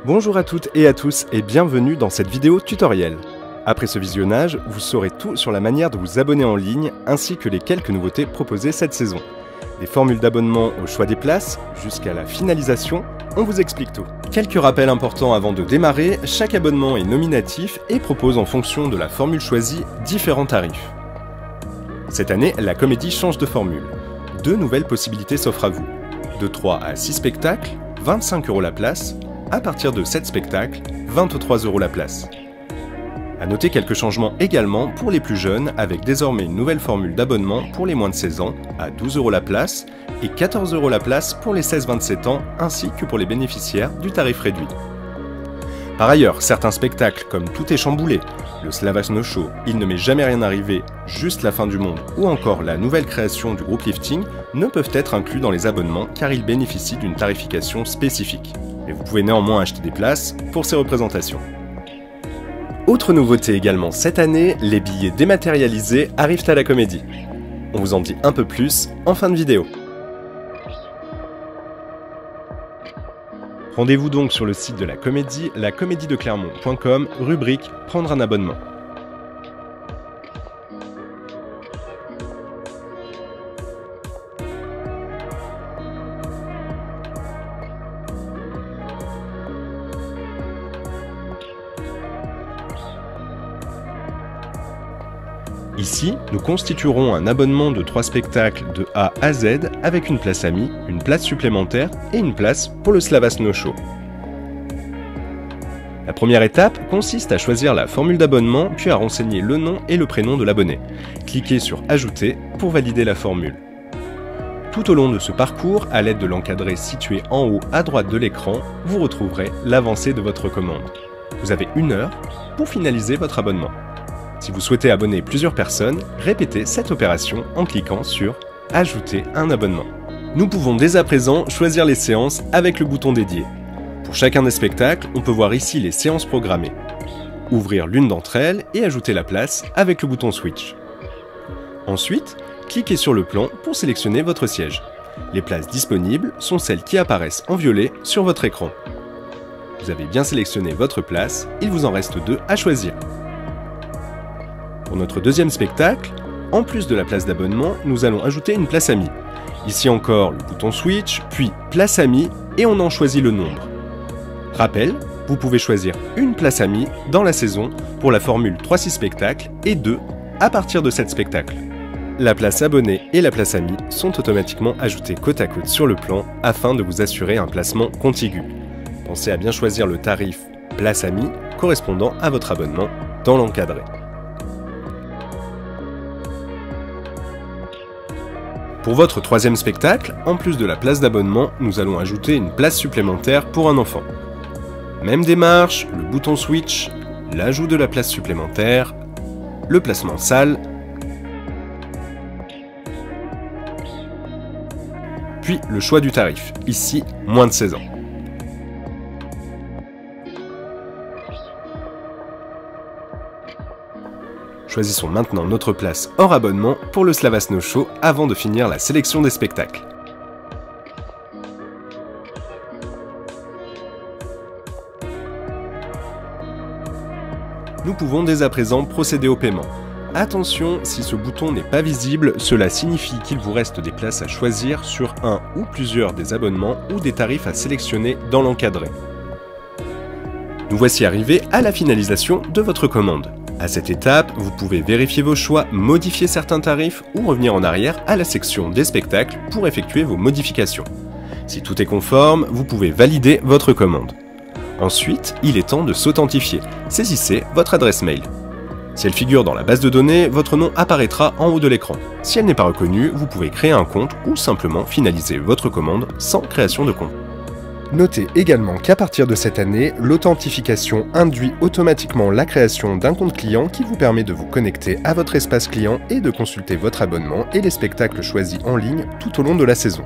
Bonjour à toutes et à tous et bienvenue dans cette vidéo tutoriel. Après ce visionnage, vous saurez tout sur la manière de vous abonner en ligne ainsi que les quelques nouveautés proposées cette saison. Des formules d'abonnement au choix des places jusqu'à la finalisation, on vous explique tout. Quelques rappels importants avant de démarrer, chaque abonnement est nominatif et propose en fonction de la formule choisie différents tarifs. Cette année, la comédie change de formule. 2 nouvelles possibilités s'offrent à vous. De 3 à 6 spectacles, 25 € la place. À partir de 7 spectacles, 23 € la place. A noter quelques changements également pour les plus jeunes avec désormais une nouvelle formule d'abonnement pour les moins de 16 ans à 12 € la place et 14 € la place pour les 16-27 ans ainsi que pour les bénéficiaires du tarif réduit. Par ailleurs, certains spectacles comme Tout est chamboulé, le Slava Snow Show, Il ne m'est jamais rien arrivé, Juste la fin du monde ou encore la nouvelle création du groupe Lifting ne peuvent être inclus dans les abonnements car ils bénéficient d'une tarification spécifique. Mais vous pouvez néanmoins acheter des places pour ces représentations. Autre nouveauté également cette année, les billets dématérialisés arrivent à la comédie. On vous en dit un peu plus en fin de vidéo. Rendez-vous donc sur le site de la comédie, lacomédiedeclermont.com, rubrique « Prendre un abonnement ». Ici, nous constituerons un abonnement de 3 spectacles de A à Z avec une place amie, une place supplémentaire et une place pour le Slava Snow Show. La première étape consiste à choisir la formule d'abonnement puis à renseigner le nom et le prénom de l'abonné. Cliquez sur « Ajouter » pour valider la formule. Tout au long de ce parcours, à l'aide de l'encadré situé en haut à droite de l'écran, vous retrouverez l'avancée de votre commande. Vous avez 1 heure pour finaliser votre abonnement. Si vous souhaitez abonner plusieurs personnes, répétez cette opération en cliquant sur « Ajouter un abonnement ». Nous pouvons dès à présent choisir les séances avec le bouton dédié. Pour chacun des spectacles, on peut voir ici les séances programmées. Ouvrir l'une d'entre elles et ajouter la place avec le bouton Switch. Ensuite, cliquez sur le plan pour sélectionner votre siège. Les places disponibles sont celles qui apparaissent en violet sur votre écran. Vous avez bien sélectionné votre place, il vous en reste 2 à choisir. Pour notre deuxième spectacle, en plus de la place d'abonnement, nous allons ajouter une place amie. Ici encore, le bouton Switch, puis place amie et on en choisit le nombre. Rappel, vous pouvez choisir une place amie dans la saison pour la formule 3-6 spectacles et 2 à partir de 7 spectacles. La place abonnée et la place amie sont automatiquement ajoutées côte à côte sur le plan afin de vous assurer un placement contigu. Pensez à bien choisir le tarif place amie correspondant à votre abonnement dans l'encadré. Pour votre 3e spectacle, en plus de la place d'abonnement, nous allons ajouter une place supplémentaire pour un enfant. Même démarche, le bouton Switch, l'ajout de la place supplémentaire, le placement salle, puis le choix du tarif, ici moins de 16 ans. Choisissons maintenant notre place hors abonnement pour le Slava Snow Show avant de finir la sélection des spectacles. Nous pouvons dès à présent procéder au paiement. Attention, si ce bouton n'est pas visible, cela signifie qu'il vous reste des places à choisir sur un ou plusieurs des abonnements ou des tarifs à sélectionner dans l'encadré. Nous voici arrivés à la finalisation de votre commande. À cette étape, vous pouvez vérifier vos choix, modifier certains tarifs ou revenir en arrière à la section des spectacles pour effectuer vos modifications. Si tout est conforme, vous pouvez valider votre commande. Ensuite, il est temps de s'authentifier. Saisissez votre adresse mail. Si elle figure dans la base de données, votre nom apparaîtra en haut de l'écran. Si elle n'est pas reconnue, vous pouvez créer un compte ou simplement finaliser votre commande sans création de compte. Notez également qu'à partir de cette année, l'authentification induit automatiquement la création d'un compte client qui vous permet de vous connecter à votre espace client et de consulter votre abonnement et les spectacles choisis en ligne tout au long de la saison.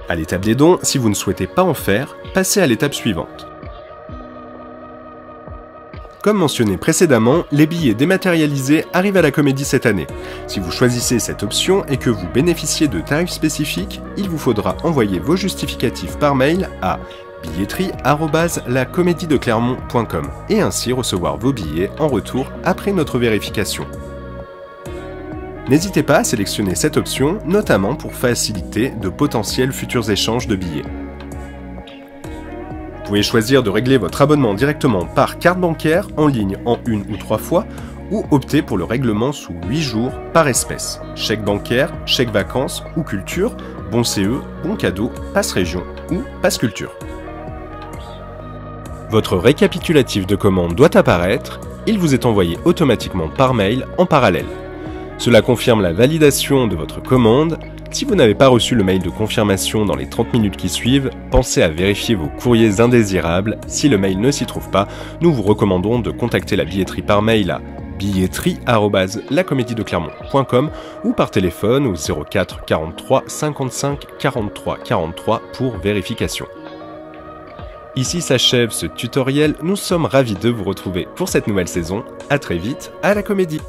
À l'étape des dons, si vous ne souhaitez pas en faire, passez à l'étape suivante. Comme mentionné précédemment, les billets dématérialisés arrivent à la comédie cette année. Si vous choisissez cette option et que vous bénéficiez de tarifs spécifiques, il vous faudra envoyer vos justificatifs par mail à billetterie@lacomédiedeclermont.com et ainsi recevoir vos billets en retour après notre vérification. N'hésitez pas à sélectionner cette option, notamment pour faciliter de potentiels futurs échanges de billets. Vous pouvez choisir de régler votre abonnement directement par carte bancaire, en ligne en 1 ou 3 fois, ou opter pour le règlement sous 8 jours par espèce. Chèque bancaire, chèque vacances ou culture, bon CE, bon cadeau, passe région ou passe culture. Votre récapitulatif de commande doit apparaître, il vous est envoyé automatiquement par mail en parallèle. Cela confirme la validation de votre commande. Si vous n'avez pas reçu le mail de confirmation dans les 30 minutes qui suivent, pensez à vérifier vos courriers indésirables. Si le mail ne s'y trouve pas, nous vous recommandons de contacter la billetterie par mail à billetterie@lacomédiedeclermont.com ou par téléphone au 04 43 55 43 43 pour vérification. Ici s'achève ce tutoriel, nous sommes ravis de vous retrouver pour cette nouvelle saison. À très vite à la Comédie.